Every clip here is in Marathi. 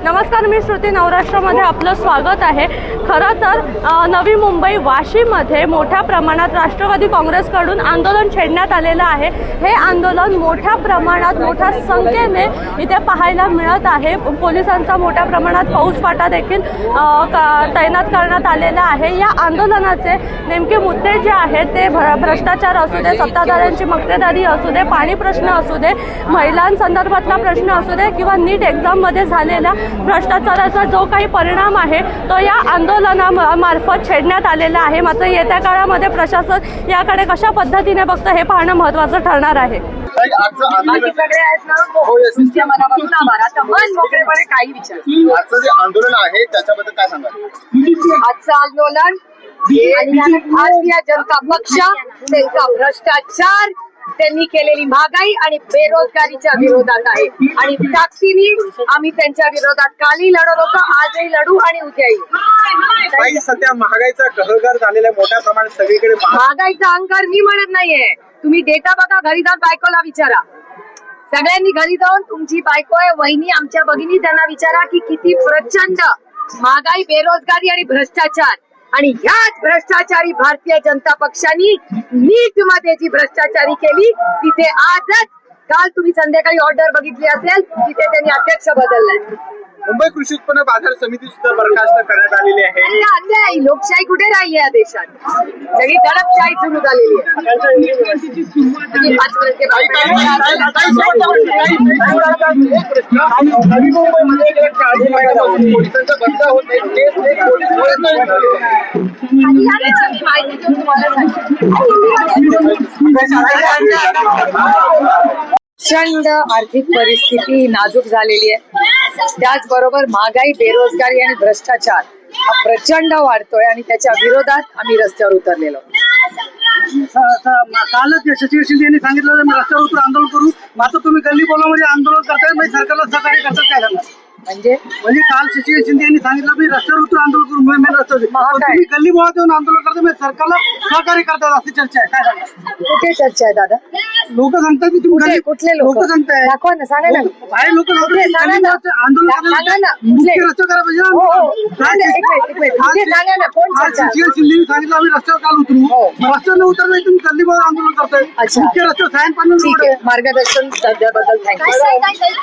नमस्कार, मी श्रुती नवराष्ट्रामध्ये आपलं स्वागत आहे। खरं तर नवी मुंबई वाशीमध्ये मोठ्या प्रमाणात राष्ट्रवादी काँग्रेसकडून आंदोलन छेडण्यात आलेलं आहे। हे आंदोलन मोठ्या प्रमाणात मोठ्या संख्येने इथे पाहायला मिळत आहे। पोलिसांचा मोठ्या प्रमाणात फौजफाटा देखील तैनात करण्यात आलेला आहे। या आंदोलनाचे नेमके मुद्दे जे आहेत ते भ्रष्टाचार असू दे, सत्ताधाऱ्यांची मक्तेदारी असू दे, पाणी प्रश्न असू दे, महिलांसंदर्भातला प्रश्न असू दे किंवा नीट एक्झाममध्ये झालेला भ्रष्टाचाराचा जो काही परिणाम आहे तो या आंदोलनामार्फत छेडण्यात आलेला आहे। मात्र येत्या काळामध्ये प्रशासन याकडे कशा पद्धतीने बघतं हे पाहणं महत्त्वाचं ठरणार आहे। आंदोलन आहे त्याच्याबद्दल काय सांगा? आजचं आंदोलन भारतीय जनता पक्ष, त्यांचा भ्रष्टाचार, त्यांनी केलेली महागाई आणि बेरोजगारीच्या विरोधात आहे आणि ताकदीने आम्ही त्यांच्या विरोधात कालही लढत होतो, आजही लढू आणि उद्याही। सध्या महागाईचा कहरगार झालेला मोठ्या प्रमाणात सगळीकडे। महागाईचा अहंकार मी म्हणत नाहीये, तुम्ही डेटा बघा, घरी जाऊन बायकोला विचारा। सगळ्यांनी घरी जाऊन तुमची बायको आहे, वहिनी, आमच्या भगिनी, त्यांना विचारा की किती प्रचंड महागाई, बेरोजगारी आणि भ्रष्टाचार, आणि ह्याच भ्रष्टाचारी भारतीय जनता पक्षाने नीट मध्ये जी भ्रष्टाचारी केली तिथे आजच, काल तुम्ही संध्याकाळी ऑर्डर बघितली असेल, तिथे त्यांनी अध्यक्ष बदललाय। मुंबई कृषी उत्पन्न बाजार समिती सुद्धा बरखास्त करण्यात आलेली आहे। अन्याय, लोकशाही कुठे राहिली या देशात? सगळी दडपशाही सुरू झालेली आहे। नवी मुंबईमध्ये पोलिसांचा बंद होत माहिती देऊन तुम्हाला प्रचंड आर्थिक परिस्थिती नाजूक झालेली आहे। त्याचबरोबर महागाई, बेरोजगारी आणि भ्रष्टाचार हा प्रचंड वाढतोय आणि त्याच्या विरोधात आम्ही रस्त्यावर उतरलेलो। कालच शशिकांत शिंदे यांनी सांगितलं मी रस्त्यावर उतरून आंदोलन करू, मात्र तुम्ही गल्ली बोलामध्ये आंदोलन करताय, म्हणजे सरकारला सहकार्य करतात काय झालं? म्हणजे काल शशिकांत शिंदे यांनी सांगितलं मी रस्त्यावर उतरून आंदोलन करू, मी रस्त्यावर, तुम्ही गल्ली बोळात येऊन आंदोलन करताय, म्हणजे सरकारला सहकार्य करतात अशी चर्चा आहे, काय झालं? कुठे चर्चा आहे दादा? लोक सांगतात की तुम्ही कुठले लोक सांगताय? दाखवा ना, सांगा ना। काही लोक सांगा ना, मुख्य रस्ता करा पाहिजे सांगा ना, कोण चर्चा? शशिकांत शिंदे सांगितलं आम्ही रस्त्यावर काल उतरू, रस्त्यावर उतरलं तुम्ही गल्ली बोळात आंदोलन करताय, मुख्य रस्त्यावर सायन पाणी। ठीक आहे, मार्गदर्शन सध्याबद्दल थँक्यू।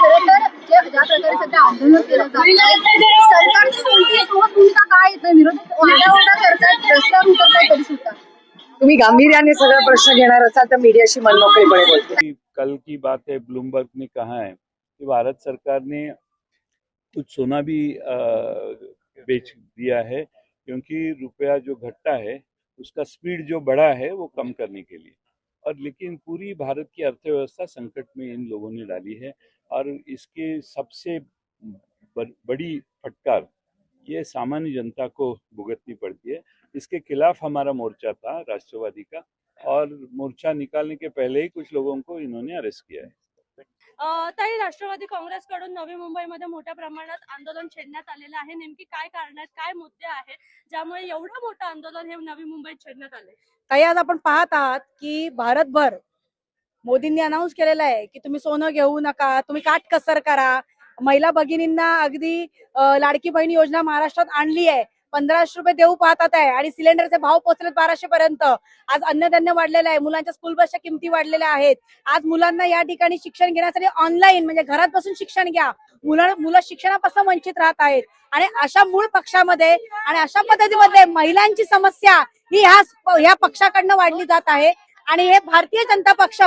खरं तर ज्या प्रकारे सध्या आंदोलन केलं जात आहे, सरकारची कोणतीही भूमिका काय येत नाही, विरोधी ओरडा करतात, रस्त्यावर उतरताय तरी सुद्धा। तुम्ही गांभीर्याने सगळा प्रश्न घेणार असाल तर मीडियाशी मनमोकळेपणे बोलतो। कल की बात है, ब्लूमबर्ग ने कहा है कि भारत सरकार ने कुछ सोना भी बेच दिया है, क्योंकि रुपया जो घटता है उसका स्पीड जो बढ़ा है वो कम करने के लिए। और लेकिन पूरी भारत की अर्थव्यवस्था संकट में इन लोगों ने डाली है, और इसके सबसे बड़ी फटकार ये सामान्य जनता को भुगतनी पड़ती है। इसके खिलाफ हमारा मोर्चा था राष्ट्रवादी का, और मोर्चा निकालने के पहले ही कुछ लोगों को इन्होंने अरेस्ट किया है। ताई, राष्ट्रवादी काँग्रेसकडून नवी मुंबईमध्ये मोठ्या प्रमाणात आंदोलन छेडण्यात आलेलं आहे। नेमकी काय कारण आहेत, काय मुद्दे आहेत ज्यामुळे एवढं मोठं आंदोलन हे नवी मुंबईत छेडण्यात आले? ताई, आज आपण पाहत आहात की भारतभर मोदींनी अनाऊन्स केलेलं आहे की तुम्ही सोनं घेऊ नका, तुम्ही काटकसर करा। महिला भगिनींना अगदी लाडकी बहीण योजना महाराष्ट्रात आणली आहे, 1500 रुपये देऊ पाहतात आहे, आणि सिलेंडरचे भाव पोहोचलेत 1200 पर्यंत। आज अन्नधान्य वाढलेलं आहे, मुलांच्या स्कूल बसच्या किमती वाढलेल्या आहेत। आज मुलांना या ठिकाणी शिक्षण घेण्यासाठी ऑनलाईन, म्हणजे घरात बसून शिक्षण घ्या, मुलं शिक्षणापासून वंचित राहत आहेत। आणि अशा मूळ पक्षामध्ये आणि अशा पद्धतीमध्ये महिलांची समस्या ही ह्या पक्षाकडनं वाढली जात आहे। आणि हे भारतीय जनता पक्ष,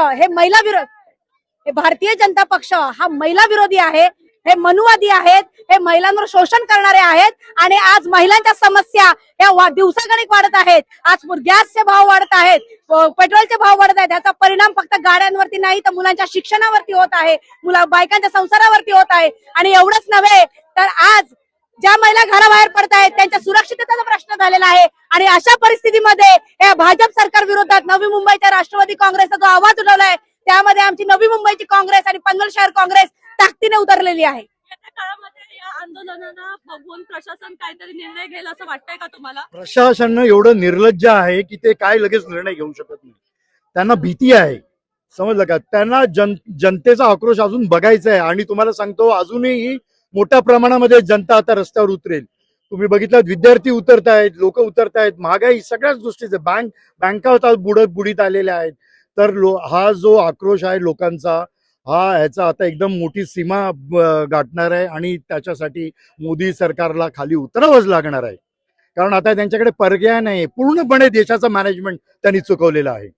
भारतीय जनता पक्ष हा महिला विरोधी आहे, हे मनुवादी आहेत, हे महिलांवर शोषण करणारे आहेत। आणि आज महिलांच्या समस्या या दिवसागणिक वाढत आहेत। आज गॅसचे भाव वाढत आहेत, पेट्रोलचे भाव वाढत आहेत। याचा परिणाम फक्त गाड्यांवरती नाही तर मुलांच्या शिक्षणावरती होत आहे, बायकांच्या संसारावरती होत आहे। आणि एवढंच नव्हे तर आज ज्या महिला घराबाहेर पडत आहेत त्यांच्या सुरक्षिततेचा प्रश्न झालेला आहे। आणि अशा परिस्थितीमध्ये या भाजप सरकार विरोधात नवी मुंबईच्या राष्ट्रवादी काँग्रेसचा जो आवाज उठवलाय, त्यामध्ये आमची नवी मुंबईची काँग्रेस आणि पनवेल शहर काँग्रेस ताकदीने उतरलेली आहे। येत्या काळामध्ये या आंदोलनाला बघून प्रशासन काहीतरी निर्णय घेईल असं वाटतंय का तुम्हाला? प्रशासन एवढं निर्लज्ज आहे की ते काय लगेच निर्णय घेऊ शकत नाही, त्यांना भीती आहे, समजलं का? त्यांना जनतेचा आक्रोश अजून बघायचा आहे। आणि तुम्हाला सांगतो, अजूनही मोठ्या प्रमाणामध्ये जनता आता रस्त्यावर उतरेल. तुम्ही बघितलं विद्यार्थी उतरतायत, लोक उतरतायत, महागाई सगळ्याच गोष्टीचे बँका होता बुडीत आलेल्या आहेत. तर हा जो आक्रोश आहे लोकांचा, ह्याचा आता एकदम मोठी सीमा गाठणार आहे आणि त्याच्यासाठी मोदी सरकारला खाली उतरावंच लागणार आहे. कारण आता त्यांच्याकडे पर्याय नाही. पूर्णपणे देशाचं मॅनेजमेंट त्यांनी चुकवलेलं आहे.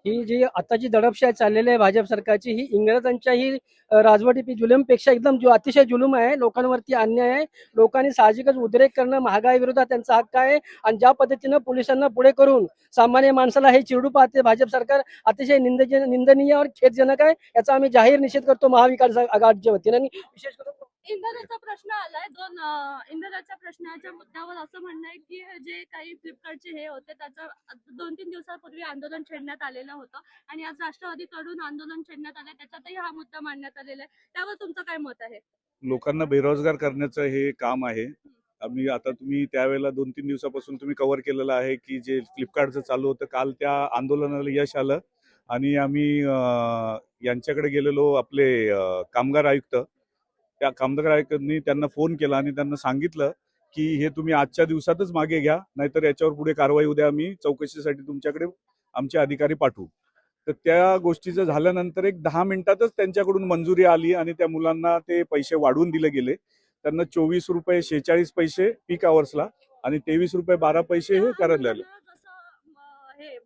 ही जी आताची दडपशाही चाललेली आहे भाजप सरकारची, ही इंग्रजांच्याही राजवटी जुलूमपेक्षा एकदम अतिशय जुलूम आहे. लोकांवरती अन्याय आहे. लोकांनी साहजिकच उद्रेक करणं, महागाई विरोधात त्यांचा हक्क आहे. आणि ज्या पद्धतीनं पोलिसांना पुढे करून सामान्य माणसाला हे चिरडू पाहते भाजप सरकार, अतिशय निंदनीय और खेदजनक आहे. याचा आम्ही जाहीर निषेध करतो महाविकास आघाडीच्या वतीने. आणि विशेष करून इंधनाचा प्रश्न आलाय. इंधनाच्या प्रश्नाच्या मुद्द्यावर असं म्हणणं आहे की जे काही फ्लिपकार्टचे हे होते त्याचं 2-3 दिवसापूर्वी आंदोलन छेडण्यात आलेलं होतं आणि आज राष्ट्रवादीकडून आंदोलन छेडण्यात आलंय, त्याच्यातही हा मुद्दा मांडण्यात आलेला आहे. त्यावर तुमचं काय मत आहे? लोकांना बेरोजगार करण्याचं हे काम आहे. आम्ही आता तुम्ही त्यावेळेला 2-3 दिवसापासून तुम्ही कव्हर केलेलं आहे की जे फ्लिपकार्टचं चालू होतं, काल त्या आंदोलनाला यश आलं आणि आम्ही यांच्याकडे गेलेलो, आपले कामगार आयुक्त. त्या कामगार आयुक्तांनी त्यांना फोन केला आणि त्यांना सांगितलं की हे तुम्ही आजच्या दिवसातच मागे घ्या, नाहीतर याच्यावर पुढे कारवाई उद्या आम्ही चौकशीसाठी तुमच्याकडे आमचे अधिकारी पाठवू. तर त्या गोष्टीचं झाल्यानंतर एक 10 मिनिटातच त्यांच्याकडून मंजुरी आली आणि त्या मुलांना ते पैसे वाढवून दिले गेले. त्यांना 24 रुपये 46 पैसे पीक आवर्सला आणि 23 रुपये 12 पैसे हे करायला लागले.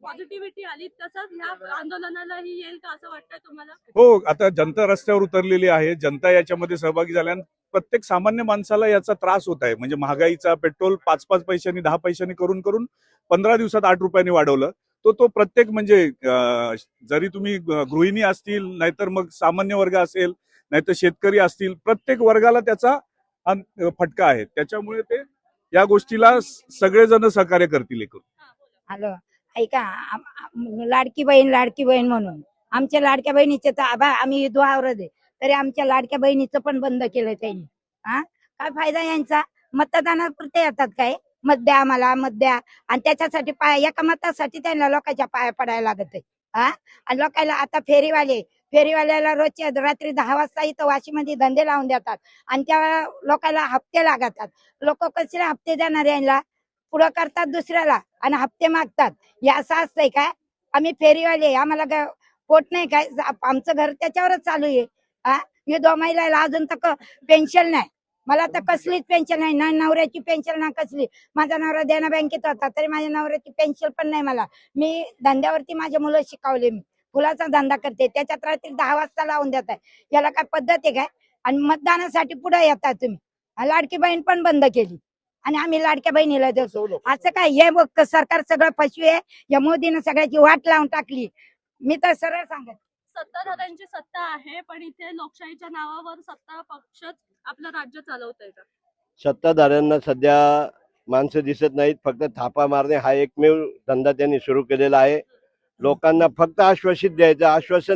पॉझिटिव्हिटी आली तसंच ह्या आंदोलनालाही येईल का असं वाटतंय तुम्हाला? हो, आता जनता रस्त्यावर उतरलेली आहे. जनता याच्यामध्ये सहभागी झाल्यानं प्रत्येक सामान्य माणसाला याचा त्रास होत आहे. म्हणजे महागाईचा पेट्रोल 5-5 पैशांनी 10 पैशांनी करून 15 दिवसात 8 रुपयांनी वाढवलं. तो प्रत्येक म्हणजे जरी तुम्ही गृहिणी असतील, नाहीतर मग सामान्य वर्ग असेल, नाहीतर शेतकरी असतील, प्रत्येक वर्गाला त्याचा फटका आहे. त्याच्यामुळे ते या गोष्टीला सगळेजण सहकार्य करतील. हॅलो, ऐका, लाडकी बहीण म्हणून आमच्या लाडक्या बहिणीचे तर आम्ही विधवा औरत आहे, तरी आमच्या लाडक्या बहिणीचं पण बंद केलं त्यांनी. काय फायदा यांचा? मतदानापुरते येतात काय? मत द्या, आम्हाला मत द्या, आणि त्याच्यासाठी एका मतासाठी त्यांना लोकांच्या पाया पडायला लागत आहे. आणि लोकांना आता फेरीवाल्याला रोजच्या रात्री 10 वाजता इथं वाशीमध्ये धंदे लावून देतात आणि त्या लोकांना हप्ते लागतात. लोक कसे हप्ते देणार यांना? पुढं करतात दुसऱ्याला आणि हप्ते मागतात. हे असं असतंय काय? आम्ही फेरीवाले, आम्हाला पोट नाही काय? आमचं घर त्याच्यावरच चालू आहे. हे 2 महिलाला अजून तक पेन्शन नाही. मला तर कसलीच पेन्शन नाही, ना नवऱ्याची पेन्शन ना कसली. माझा नवरा देना बँकेत होता तरी माझ्या नवऱ्याची पेन्शन पण नाही मला. मी धंद्यावरती माझे मुलं शिकवले, मी फुलाचा धंदा करते, त्याच्यात रात्री 10 वाजता लावून देत आहे. याला काय पद्धत आहे काय? आणि मतदानासाठी पुढे येतात तुम्ही. लाडकी बहीण पण बंद केली आणि आम्ही लाडक्या बहिणीला देतो. असं काय? हे सरकार सगळं फसवे आहे. या मोदीनं सगळ्याची वाट लावून टाकली. मी तर सरळ सांगत, सत्ताधाऱ्यांची सत्ता आहे, पण इथे लोकशाहीच्या नावावर सत्ता पक्षच आपलं राज्य चालवतंय का? सत्ताधाऱ्यांना सध्या माणसं दिसत नाहीत. फक्त थापा मारणे हा एकमेव धंदा त्यांनी सुरू केलेला आहे. लोकांना फक्त आश्वासन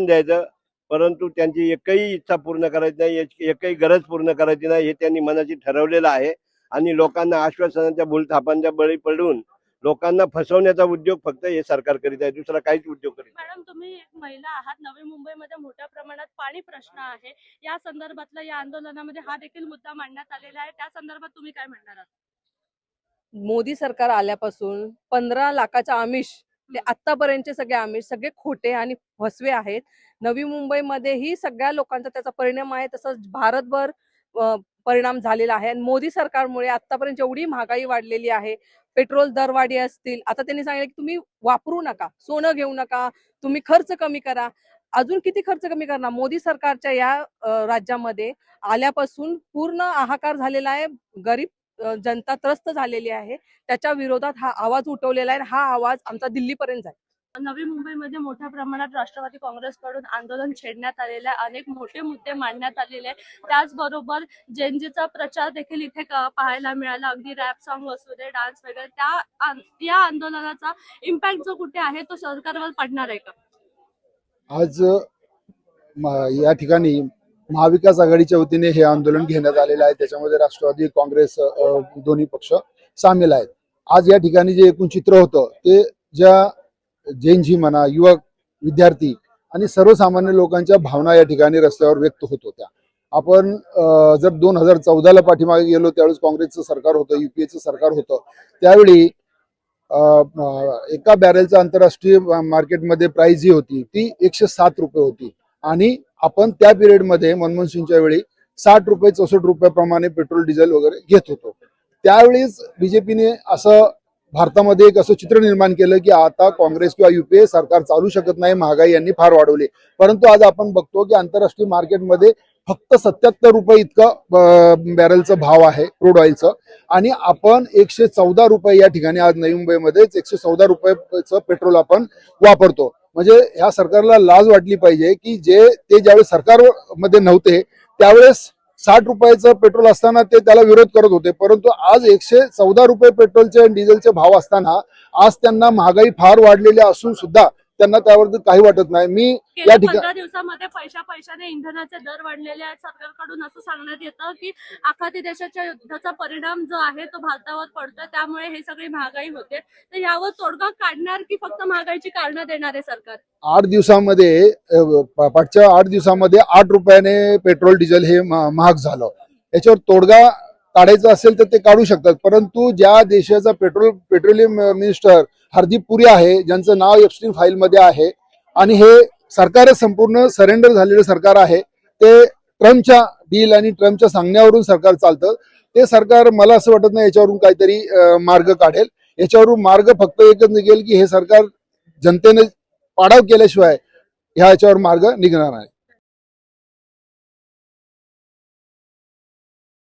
द्यायचं, परंतु त्यांची एकही इच्छा पूर्ण करायची नाही, एकही गरज पूर्ण करायची नाही, हे त्यांनी मनाची ठरवलेलं आहे. आणि लोकांना आश्वासनाच्या भूलथापांच्या बळी पडून लोकांना फसवण्याचा उद्योग फक्त हे सरकार करीत आहे, दुसरा काहीच उद्योग करीत नाही. मॅडम, तुम्ही एक महिला आहात. नवी मुंबईमध्ये मोठ्या प्रमाणात पाणी प्रश्न आहे. या संदर्भातला या आंदोलनामध्ये हा देखील मुद्दा मांडण्यात आलेला आहे. त्या संदर्भात तुम्ही काय म्हणणार आहात? मोदी सरकार आल्यापासून 15 लाखाचा आमिष ते आतापर्यंतचे सगळे आमिष सगळे खोटे आणि फसवे आहेत. नवी मुंबईमध्येही सगळ्या लोकांचा त्याचा परिणाम आहे, तसंच भारतभर परिणाम झालेला आहे. आणि मोदी सरकारमुळे आतापर्यंत जेवढी महागाई वाढलेली आहे, पेट्रोल दरवाढी असतील, आता त्यांनी सांगितलं की तुम्ही वापरू नका, सोनं घेऊ नका, तुम्ही खर्च कमी करा. अजून किती खर्च कमी करणार? मोदी सरकारच्या या राज्यामध्ये आल्यापासून पूर्ण हाहाकार झालेला आहे. गरीब जनता त्रस्त झालेली आहे. त्याच्या विरोधात हा आवाज उठवलेला आहे. हा आवाज आमचा दिल्लीपर्यंत जाईल. नवी मुंबईमध्ये मोठ्या प्रमाणात राष्ट्रवादी काँग्रेसकडून आंदोलन छेडण्यात आलेलं आहे. अनेक मोठे मुद्दे मांडण्यात आलेले आहेत. त्याचबरोबर जेनजीचा प्रचार देखील इथे पाहायला मिळाला. अगदी रॅप सॉन्ग असू दे, डान्स वगैरे. या आंदोलनाचा इम्पॅक्ट जो कुठे आहे तो सरकारवर पडणार आहे का? आज या ठिकाणी महाविकास आघाडीच्या वतीने हे आंदोलन घेण्यात आलेलं आहे. त्याच्यामध्ये राष्ट्रवादी काँग्रेस दोन्ही पक्ष सामील आहेत. आज या ठिकाणी जे एकूण चित्र होतं ते ज्या जैनजी म्हणा, युवक, विद्यार्थी आणि सर्वसामान्य लोकांच्या भावना या ठिकाणी रस्त्यावर व्यक्त होत होत्या. आपण जर 2014ला पाठीमागे गेलो त्यावेळेस काँग्रेसचं सरकार होतं, युपीएचं सरकार होतं, त्यावेळी एका बॅरेलचं आंतरराष्ट्रीय मार्केटमध्ये प्राइस जी होती ती 107 रुपये होती आणि आपण त्या पिरियडमध्ये मनमोहन सिंगच्या वेळी 60 रुपये 64 रुपयाप्रमाणे पेट्रोल डिझेल वगैरे घेत होतो. त्यावेळीच बीजेपीने असं भारतामध्ये एक असं चित्र निर्माण केलं की आता काँग्रेस किंवा युपीए सरकार चालू शकत नाही, महागाई यांनी फार वाढवली. परंतु आज आपण बघतो की आंतरराष्ट्रीय मार्केटमध्ये फक्त 77 रुपये इतकं बॅरलचा भाव आहे क्रूड ऑइलचं आणि आपण 114 रुपये या ठिकाणी आज नवी मुंबईमध्येच 114 रुपयाचं पेट्रोल आपण वापरतो. म्हणजे ह्या सरकारला लाज वाटली पाहिजे की ते ज्यावेळेस सरकारमध्ये नव्हते त्यावेळेस 60 रुपयाचं पेट्रोल असताना ते त्याला विरोध करत होते, परंतु आज 114 रुपये पेट्रोलचे आणि डिझेलचे भाव असताना आज त्यांना महागाई फार वाढलेली असून सुद्धा त्यांना त्यावर काही वाटत नाही. मी या ठिकाणी 15 दिवसामध्ये पैशाने इंधनाचे दर वाढलेले आहेत. सरकारकडून असं सांगण्यात येतं की आखाती देशाच्या युद्धाचा परिणाम जो आहे तो भारतावर पडतोय, त्यामुळे हे सगळी महागाई होते. तर यावर तोडगा काढणार की फक्त महागाईची कारणं देणार आहे सरकार? 8 दिवसामध्ये पाठच्या 8 दिवसामध्ये 8 रुपयाने पेट्रोल डिझेल हे महाग झालं. याच्यावर तोडगा काढायचा असेल तर ते काढू शकतात, परंतु ज्या देशाचा पेट्रोलियम मिनिस्टर हरदीप पुरी आहे, ज्यांचं नाव एप्स्टीन फाईलमध्ये आहे आणि हे सरकारच संपूर्ण सरेंडर झालेलं सरकार आहे, ते ट्रम्पच्या डील आणि ट्रम्पच्या सांगण्यावरून सरकार चालतं. ते सरकार मला असं वाटत नाही याच्यावरून काहीतरी मार्ग काढेल. याच्यावरून मार्ग फक्त एकच निघेल की हे सरकार जनतेने पाडाव केल्याशिवाय ह्याच्यावर मार्ग निघणार नाही.